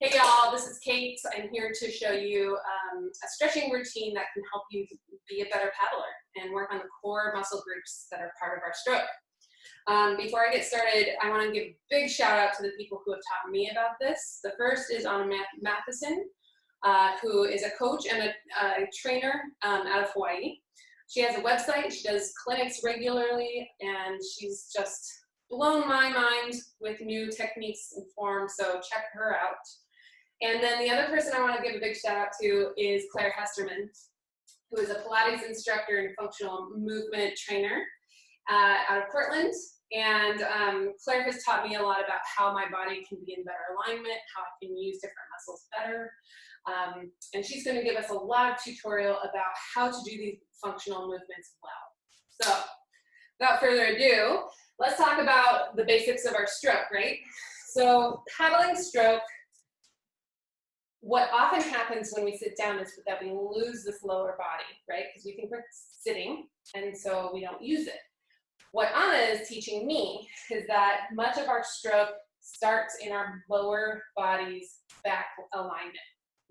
Hey y'all, this is Kate. I'm here to show you a stretching routine that can help you be a better paddler and work on the core muscle groups that are part of our stroke. Before I get started, I want to give a big shout out to the people who have taught me about this. The first is Anna Matheson, who is a coach and a trainer out of Hawaii. She has a website, she does clinics regularly, and she's just blown my mind with new techniques and forms, so check her out. And then the other person I want to give a big shout out to is Clare Hesterman, who is a Pilates instructor and functional movement trainer out of Portland. And Claire has taught me a lot about how my body can be in better alignment, how I can use different muscles better. And she's going to give us a live tutorial about how to do these functional movements well. So without further ado, let's talk about the basics of our stroke, right? So paddling stroke, what often happens when we sit down is that we lose this lower body, right? Because we think we're sitting, and so we don't use it. What Anna is teaching me is that much of our stroke starts in our lower body's back alignment,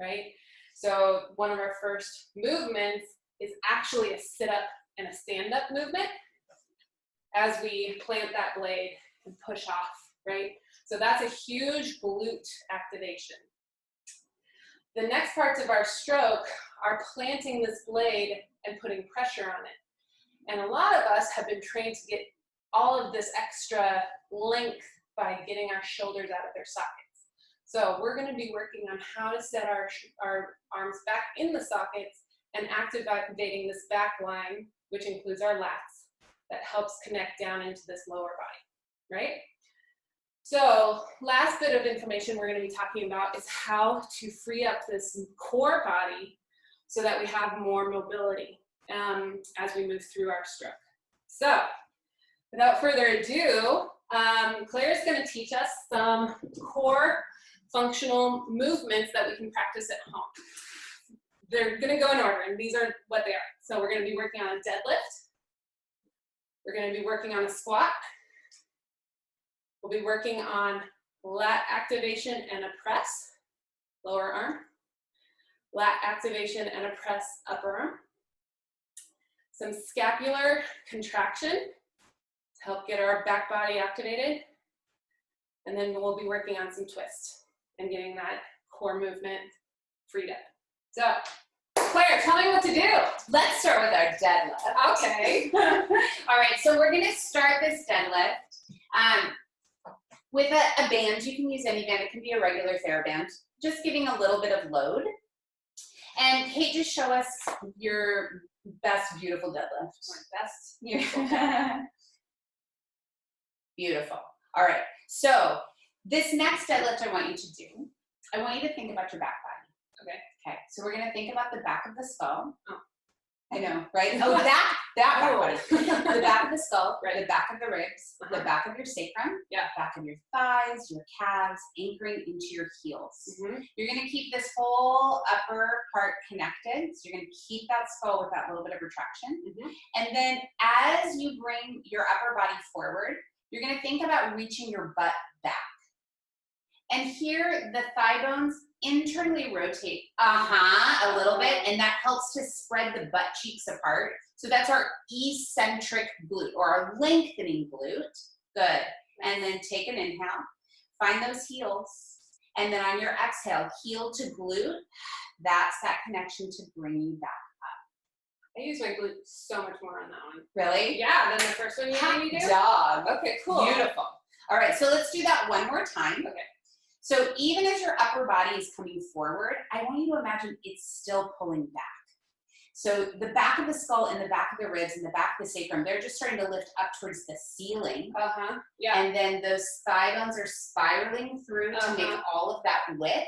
right? So one of our first movements is actually a sit-up and a stand-up movement as we plant that blade and push off, right? So that's a huge glute activation. The next parts of our stroke are planting this blade and putting pressure on it. And a lot of us have been trained to get all of this extra length by getting our shoulders out of their sockets. So we're going to be working on how to set our arms back in the sockets and activating this back line, which includes our lats, that helps connect down into this lower body, right? So last bit of information we're going to be talking about is how to free up this core body so that we have more mobility as we move through our stroke. So without further ado, Claire is going to teach us some core functional movements that we can practice at home. They're going to go in order, and these are what they are. So we're going to be working on a deadlift. We're going to be working on a squat. We'll be working on lat activation and a press, lower arm. Lat activation and a press, upper arm. Some scapular contraction to help get our back body activated. And then we'll be working on some twists and getting that core movement freed up. So, Claire, tell me what to do. Let's start with our deadlift. Okay. All right, so we're going to start this deadlift with a band. You can use any band. It can be a regular TheraBand. Just giving a little bit of load. And Kate, just show us your best beautiful deadlift. My best beautiful deadlift. Beautiful. All right, so this next deadlift I want you to do, I want you to think about your back body. Okay, so we're going to think about the back of the skull. Oh. I know, right? Oh, that back body. The back of the skull, right. The back of the ribs, the back of your sacrum, back of your thighs, your calves, anchoring into your heels. You're going to keep this whole upper part connected. So you're going to keep that skull with that little bit of retraction. And then as you bring your upper body forward, you're going to think about reaching your butt back. And here, the thigh bones internally rotate, a little bit, and that helps to spread the butt cheeks apart. So that's our eccentric glute, or our lengthening glute. Good. And then take an inhale, find those heels, and then on your exhale, heel to glute. That's that connection to bring you back up. I use my glute so much more on that one. Really? Yeah, than the first one you made me do. Dog. Okay, cool. Beautiful. All right, so let's do that one more time. Okay. So even as your upper body is coming forward, I want you to imagine it's still pulling back. So the back of the skull and the back of the ribs and the back of the sacrum, they're just starting to lift up towards the ceiling. Yeah. And then those thigh bones are spiraling through to make all of that width.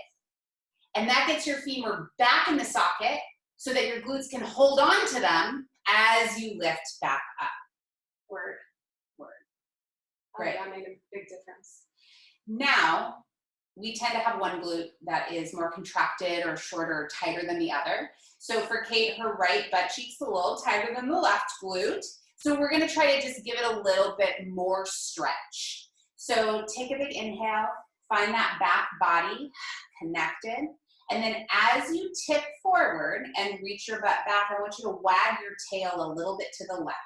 And that gets your femur back in the socket so that your glutes can hold on to them as you lift back up. Word. Great. That made a big difference. Now, we tend to have one glute that is more contracted or shorter or tighter than the other. So for Kate, her right butt cheek's a little tighter than the left glute. So we're going to try to just give it a little bit more stretch. So take a big inhale, find that back body, connected. And then as you tip forward and reach your butt back, I want you to wag your tail a little bit to the left.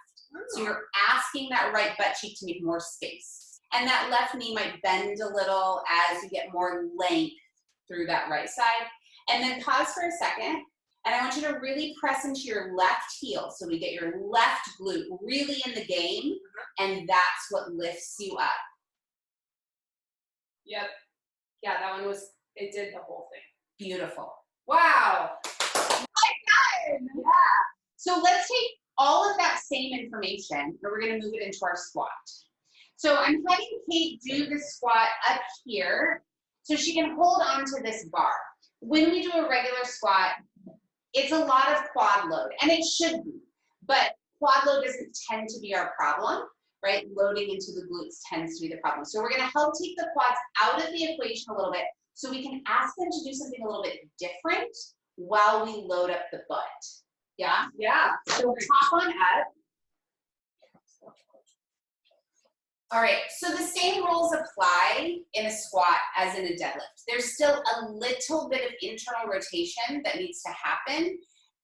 So you're asking that right butt cheek to make more space. And that left knee might bend a little as you get more length through that right side. And then pause for a second. And I want you to really press into your left heel. So we get your left glute really in the game. And that's what lifts you up. Yep. Yeah, that one was, it did the whole thing. Beautiful. Wow. Oh my God. Yeah. So let's take all of that same information and we're going to move it into our squat. So I'm having Kate do the squat up here so she can hold on to this bar. When we do a regular squat, it's a lot of quad load, and it should be, but quad load doesn't tend to be our problem, right? Loading into the glutes tends to be the problem. So we're going to help take the quads out of the equation a little bit so we can ask them to do something a little bit different while we load up the butt. Yeah? Yeah. So hop on up. All right, so the same rules apply in a squat as in a deadlift. There's still a little bit of internal rotation that needs to happen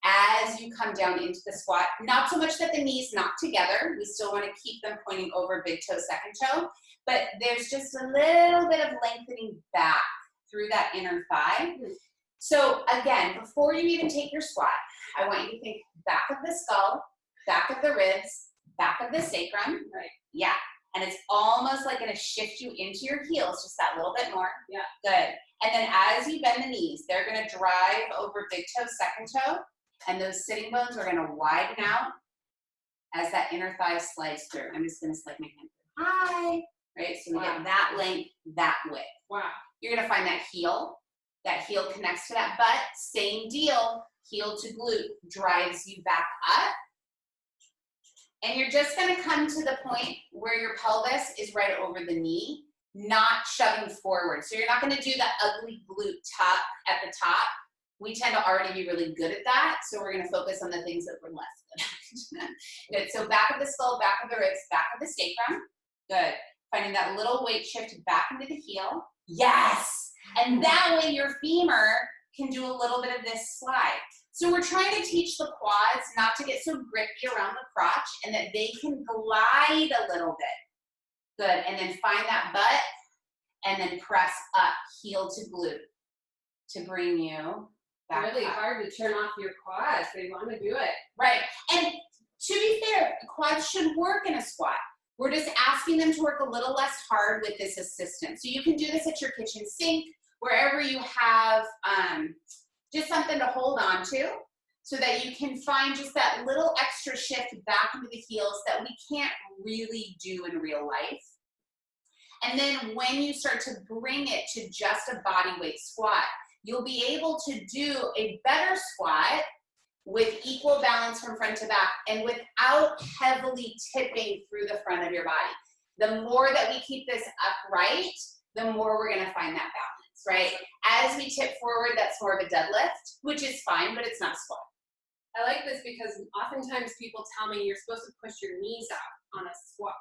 as you come down into the squat. Not so much that the knees knock together. We still want to keep them pointing over big toe, second toe, but there's just a little bit of lengthening back through that inner thigh. So again, before you even take your squat, I want you to think back of the skull, back of the ribs, back of the sacrum. Right. Yeah. And it's almost like going to shift you into your heels, just that little bit more. Yeah. Good. And then as you bend the knees, they're going to drive over big toe, second toe, and those sitting bones are going to widen out as that inner thigh slides through. I'm just going to slide my hand through. Hi. Right? So we get that length, that width. Wow. You're going to find that heel. That heel connects to that butt. Same deal. Heel to glute drives you back up. And you're just going to come to the point where your pelvis is right over the knee, not shoving forward. So you're not going to do that ugly glute tuck at the top. We tend to already be really good at that. So we're going to focus on the things that we're less good at. Good. So back of the skull, back of the ribs, back of the sacrum. Good. Finding that little weight shift back into the heel. Yes. And that way your femur can do a little bit of this slide. So we're trying to teach the quads not to get so grippy around the crotch and that they can glide a little bit. Good. And then find that butt and then press up, heel to glute to bring you back Really up. hard to turn off your quads. They want to do it. Right. And to be fair, quads should work in a squat. We're just asking them to work a little less hard with this assistance. So you can do this at your kitchen sink, wherever you have just something to hold on to so that you can find just that little extra shift back into the heels that we can't really do in real life. And then when you start to bring it to just a body weight squat, you'll be able to do a better squat with equal balance from front to back and without heavily tipping through the front of your body. The more that we keep this upright, the more we're going to find that balance, right? As we tip forward, that's more of a deadlift, which is fine, but it's not squat. I like this because oftentimes people tell me you're supposed to push your knees out on a squat,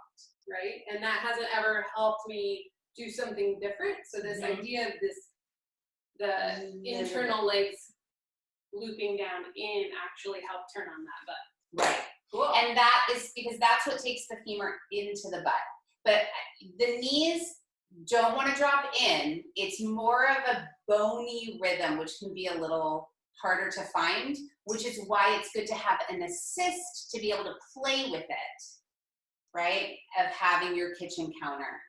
right? And that hasn't ever helped me do something different. So this idea of the internal legs looping down in actually help turn on that butt. Right. Cool. And that is because that's what takes the femur into the butt. But the knees don't want to drop in. It's more of a bony rhythm, which can be a little harder to find, which is why it's good to have an assist to be able to play with it, right? Of having your kitchen counter.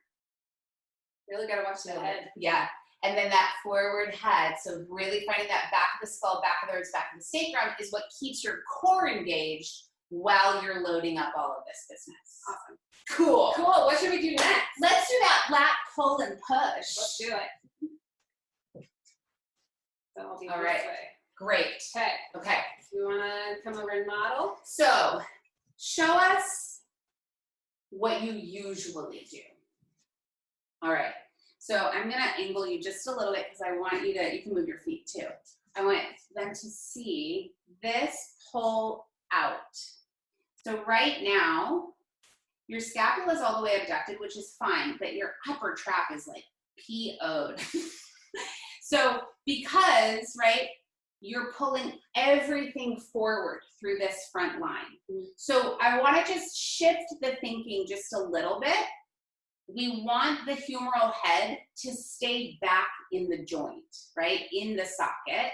Really got to watch the head. Yeah. And then that forward head. So really finding that back of the skull, back of the ribs, back of the sacrum is what keeps your core engaged while you're loading up all of this business. Awesome. Cool. Cool. What should we do next? Let's do that lat pull and push. Let's do it. So I'll be All this right. way. Great. Okay. Okay. You want to come over and model? So show us what you usually do. All right. So I'm going to angle you just a little bit because I want you to, you can move your feet too. I want them to see this pull out. So right now, your scapula is all the way abducted, which is fine, but your upper trap is like PO'd. So because, right, you're pulling everything forward through this front line. So I want to just shift the thinking just a little bit. We want the humeral head to stay back in the joint, right, in the socket,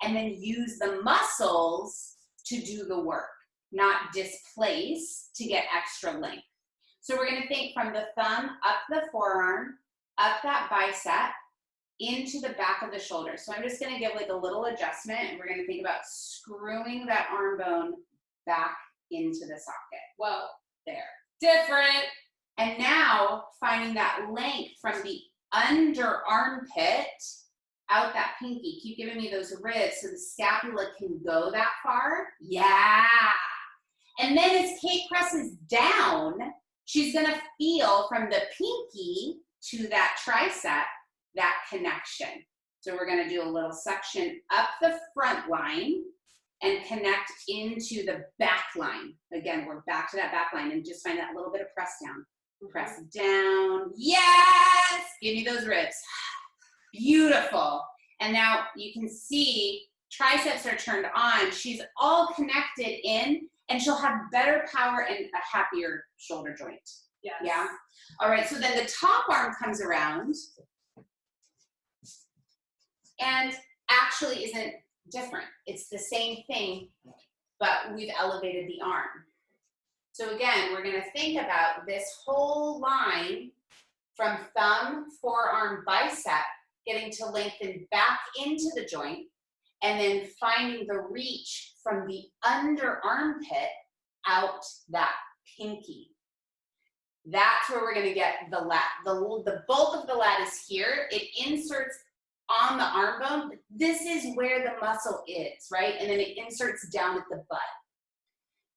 and then use the muscles to do the work, not displace to get extra length. So we're going to think from the thumb up the forearm, up that bicep, into the back of the shoulder. So I'm just going to give like a little adjustment, and we're going to think about screwing that arm bone back into the socket. Whoa, there. different. And now finding that length from the under armpit out that pinky. Keep giving me those ribs so the scapula can go that far. Yeah. And then as Kate presses down, she's going to feel from the pinky to that tricep, that connection. So we're going to do a little suction up the front line and connect into the back line. Again, we're back to that back line, and just find that little bit of press down. Press down. Yes! Give me those ribs. Beautiful. And now you can see triceps are turned on. She's all connected in, and she'll have better power and a happier shoulder joint. Yes. Yeah? All right, so then the top arm comes around and actually isn't different. It's the same thing, but we've elevated the arm. So again, we're going to think about this whole line from thumb, forearm, bicep, getting to lengthen back into the joint, and then finding the reach from the under armpit out that pinky. That's where we're going to get the lat. The bulk of the lat is here. It inserts on the arm bone, but this is where the muscle is, right? And then it inserts down at the butt.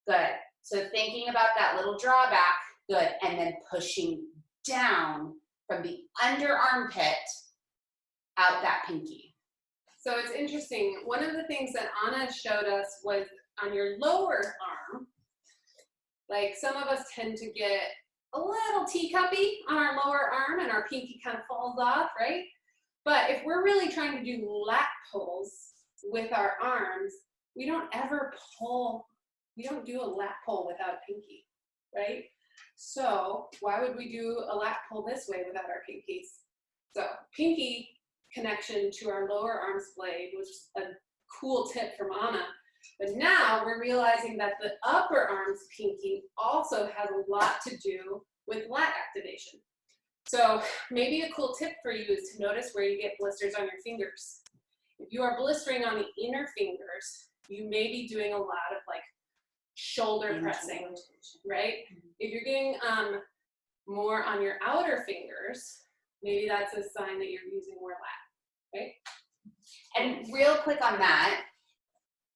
Good. So thinking about that little drawback, good, and then pushing down from the under armpit out that pinky. So it's interesting. One of the things that Anna showed us was on your lower arm, like some of us tend to get a little teacuppy on our lower arm and our pinky kind of falls off, right? But if we're really trying to do lat pulls with our arms, we don't ever pull. We don't do a lat pull without a pinky, right? So why would we do a lat pull this way without our pinkies? So pinky connection to our lower arm blade was a cool tip from Anna. But now we're realizing that the upper arm's pinky also has a lot to do with lat activation. So maybe a cool tip for you is to notice where you get blisters on your fingers. If you are blistering on the inner fingers, you may be doing a lot of like shoulder pressing, right? If you're getting more on your outer fingers, maybe that's a sign that you're using more lat, right? And real quick on that,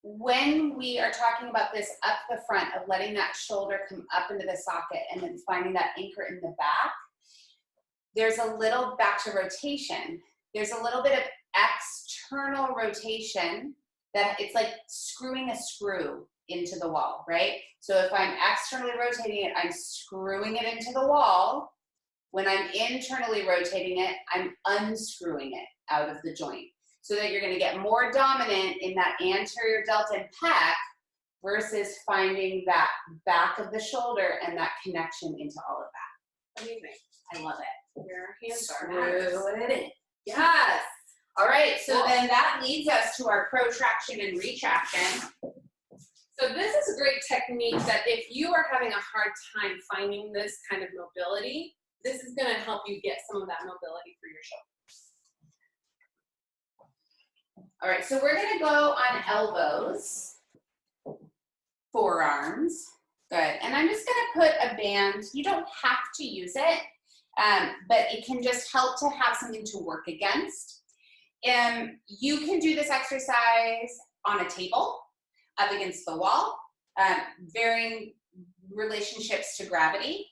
when we are talking about this up the front of letting that shoulder come up into the socket and then finding that anchor in the back, there's a little back to rotation. There's a little bit of external rotation that it's like screwing a screw into the wall, right? So if I'm externally rotating it, I'm screwing it into the wall. When I'm internally rotating it, I'm unscrewing it out of the joint, so that you're going to get more dominant in that anterior delta and pec versus finding that back of the shoulder and that connection into all of that. Amazing. I love it. Your hands are Screw it in. Yes. All right, so Cool. then that leads us to our protraction and retraction. So this is a great technique that if you are having a hard time finding this kind of mobility, this is going to help you get some of that mobility through your shoulders. All right, so we're going to go on elbows, forearms. Good. And I'm just going to put a band. You don't have to use it, but it can just help to have something to work against. You can do this exercise on a table, up against the wall, varying relationships to gravity.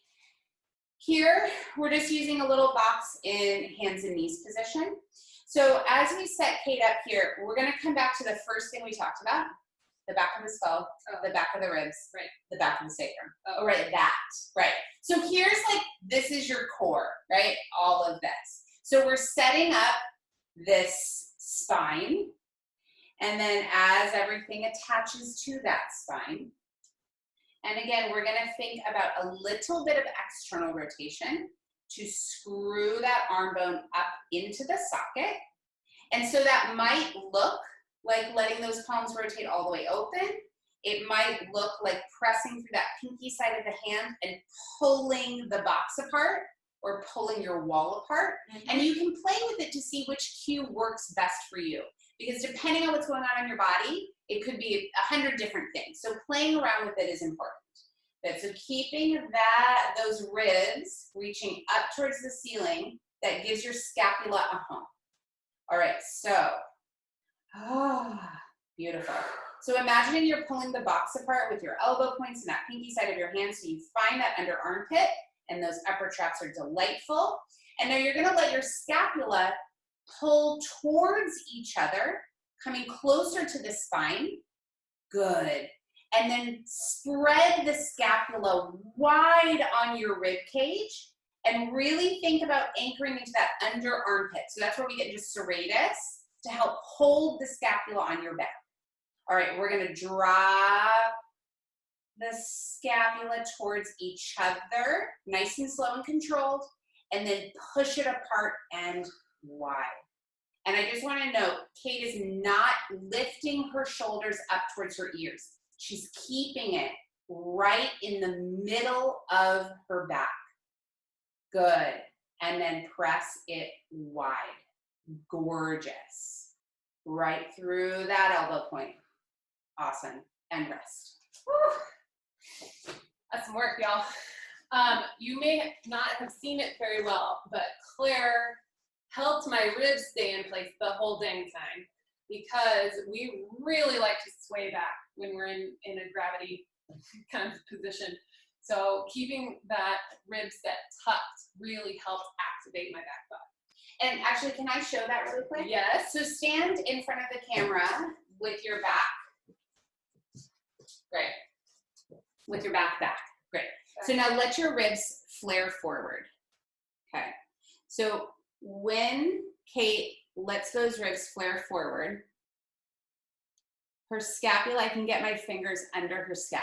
Here, we're just using a little box in hands and knees position. So as we set Kate up here, we're going to come back to the first thing we talked about, the back of the skull, the back of the ribs, right, the back of the sacrum. Oh, right, that, right. So here's like, this is your core, right? All of this. So we're setting up this spine. And then as everything attaches to that spine. And again, we're gonna think about a little bit of external rotation to screw that arm bone up into the socket. And so that might look like letting those palms rotate all the way open. It might look like pressing through that pinky side of the hand and pulling the box apart or pulling your wall apart. And you can play with it to see which cue works best for you. Because depending on what's going on in your body, it could be 100 different things. So playing around with it is important. But so keeping those ribs reaching up towards the ceiling, that gives your scapula a home. All right, so, beautiful. So imagining you're pulling the box apart with your elbow points and that pinky side of your hand, so you find that under armpit, and those upper traps are delightful. And now you're gonna let your scapula pull towards each other, coming closer to the spine. Good. And then spread the scapula wide on your rib cage and really think about anchoring into that under armpit. So that's where we get into serratus to help hold the scapula on your back. All right, we're gonna drop the scapula towards each other, nice and slow and controlled, and then push it apart and wide. And I just wanna note, Kate is not lifting her shoulders up towards her ears. She's keeping it right in the middle of her back. Good. And then press it wide. Gorgeous. Right through that elbow point. Awesome. And rest. Whew. That's some work, y'all. You may not have seen it very well, but Claire helped my ribs stay in place the whole dang time because we really like to sway back when we're in a gravity kind of position. So keeping that rib set tucked really helps activate my back butt. And actually, can I show that really quick? Yes. So stand in front of the camera with your back. Great. With your back. Great. So now let your ribs flare forward. Okay. So when Kate lets those ribs flare forward, her scapula, I can get my fingers under her scap,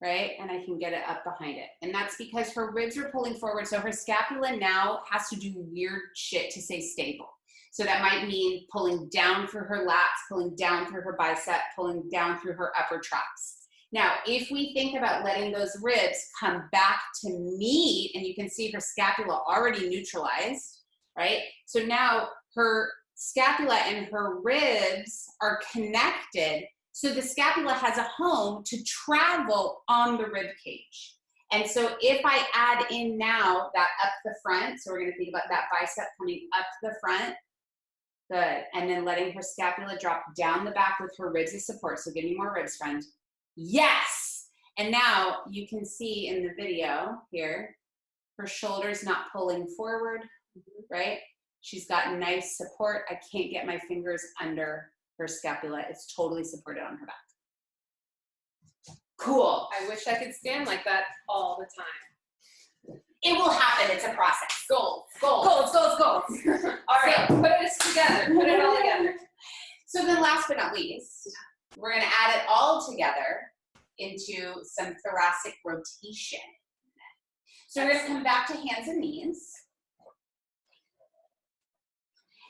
right? And I can get it up behind it. And that's because her ribs are pulling forward. So her scapula now has to do weird shit to stay stable. So that might mean pulling down through her lats, pulling down through her bicep, pulling down through her upper traps. Now, if we think about letting those ribs come back to meet, and you can see her scapula already neutralized, right? So now her scapula and her ribs are connected, so the scapula has a home to travel on the rib cage. And so if I add in now that up the front, so we're going to think about that bicep coming up the front, good, and then letting her scapula drop down the back with her ribs as support. So give me more ribs, friend. Yes! And now you can see in the video here, her shoulders not pulling forward, right? She's got nice support. I can't get my fingers under her scapula. It's totally supported on her back. Cool. I wish I could stand like that all the time. It will happen. It's a process. Goals. All right. So put it together. Put it all together. So then last but not least, we're going to add it all together into some thoracic rotation. So we're going to come back to hands and knees.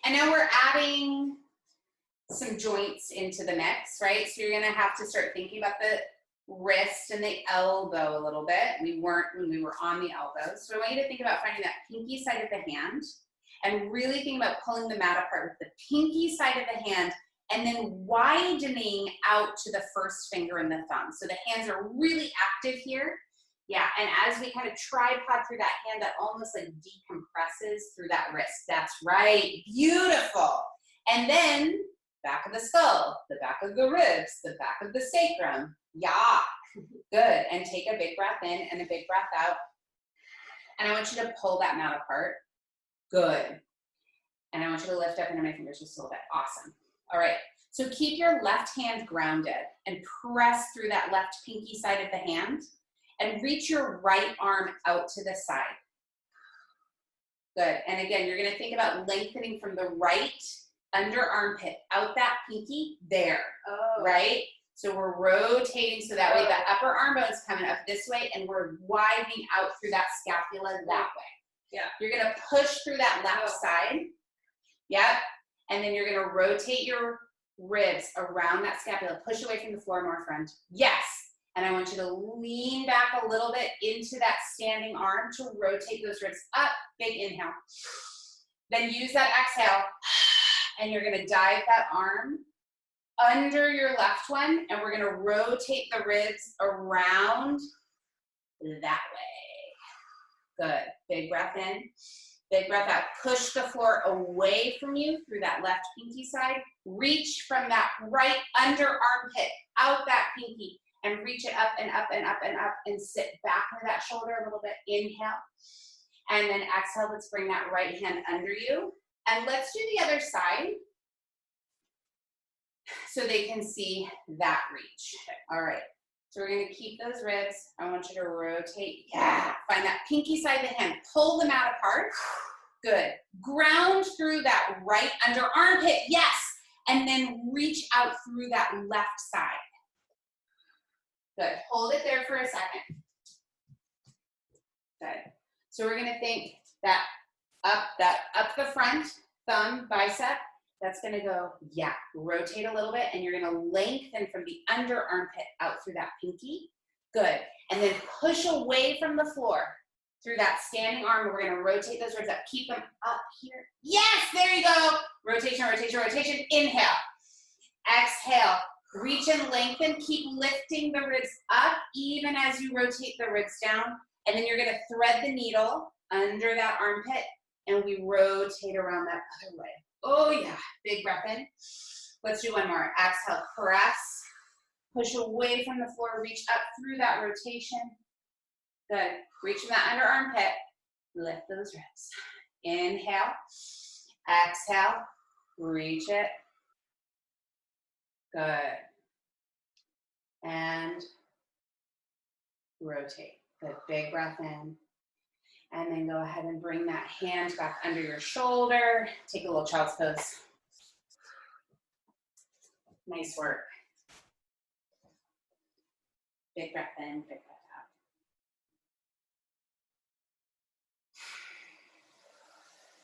And now we're adding some joints into the mix, right? So you're going to have to start thinking about the wrist and the elbow a little bit. We weren't when we were on the elbow. So I want you to think about finding that pinky side of the hand and really think about pulling the mat apart with the pinky side of the hand and then widening out to the first finger and the thumb. So the hands are really active here. Yeah, and as we kind of tripod through that hand, that almost like decompresses through that wrist. That's right, beautiful. And then back of the skull, the back of the ribs, the back of the sacrum. Yeah, good. And take a big breath in and a big breath out. And I want you to pull that mat apart. Good. And I want you to lift up into my fingers just a little bit. Awesome. All right. So keep your left hand grounded and press through that left pinky side of the hand and reach your right arm out to the side. Good. And again, you're going to think about lengthening from the right under armpit, out that pinky, there, Oh. right? So we're rotating so that way the upper arm bone's coming up this way and we're widening out through that scapula that way. Yeah. You're gonna push through that left side. Yep. And then you're gonna rotate your ribs around that scapula. Push away from the floor more, friend. Yes. And I want you to lean back a little bit into that standing arm to rotate those ribs up. Big inhale. Then use that exhale. And you're gonna dive that arm under your left one, and we're gonna rotate the ribs around that way. Good. Big breath in, big breath out. Push the floor away from you through that left pinky side. Reach from that right under armpit, out that pinky, and reach it up and up and up and up, and sit back into that shoulder a little bit. Inhale. And then exhale, let's bring that right hand under you. And let's do the other side so they can see that reach. All right, so we're gonna keep those ribs. I want you to rotate. Yeah, find that pinky side of the hand. Pull them out apart. Good. Ground through that right under armpit. Yes. And then reach out through that left side. Good. Hold it there for a second. Good. So we're gonna think that up the front, thumb, bicep, that's gonna go, yeah, rotate a little bit, and you're gonna lengthen from the under armpit out through that pinky. Good. And then push away from the floor through that standing arm, and we're gonna rotate those ribs up. Keep them up here. Yes, there you go. Rotation, rotation, rotation. Inhale. Exhale. Reach and lengthen. Keep lifting the ribs up even as you rotate the ribs down. And then you're gonna thread the needle under that armpit, and we rotate around that other way. Oh yeah, big breath in. Let's do one more. Exhale, press, push away from the floor, reach up through that rotation. Good, reach from that under armpit, lift those ribs. Inhale, exhale, reach it. Good. And rotate. Good, big breath in. And then go ahead and bring that hand back under your shoulder. Take a little child's pose. Nice work. Big breath in, big breath out.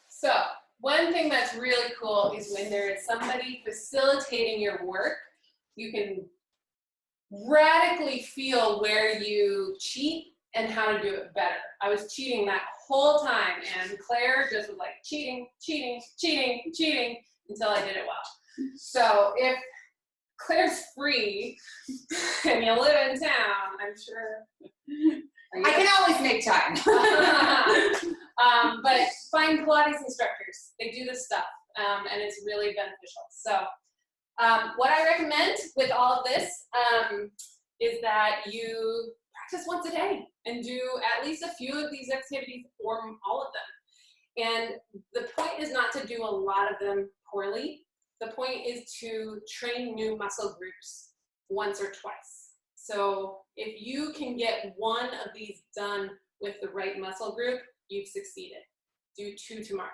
So one thing that's really cool is when there is somebody facilitating your work, you can radically feel where you cheat and how to do it better. I was cheating that whole time, and Claire just was like cheating, cheating, cheating, cheating until I did it well. So if Claire's free and you live in town, I'm sure I can always make time. but find Pilates instructors. They do this stuff, and it's really beneficial. So what I recommend with all of this is that you practice once a day and do at least a few of these activities or all of them. And the point is not to do a lot of them poorly. The point is to train new muscle groups once or twice. So if you can get one of these done with the right muscle group, you've succeeded. Do 2 tomorrow.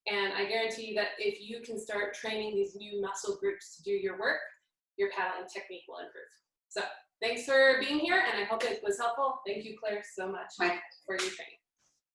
And I guarantee you that if you can start training these new muscle groups to do your work, your paddling technique will improve. So thanks for being here, and I hope it was helpful. Thank you, Claire, so much for your training.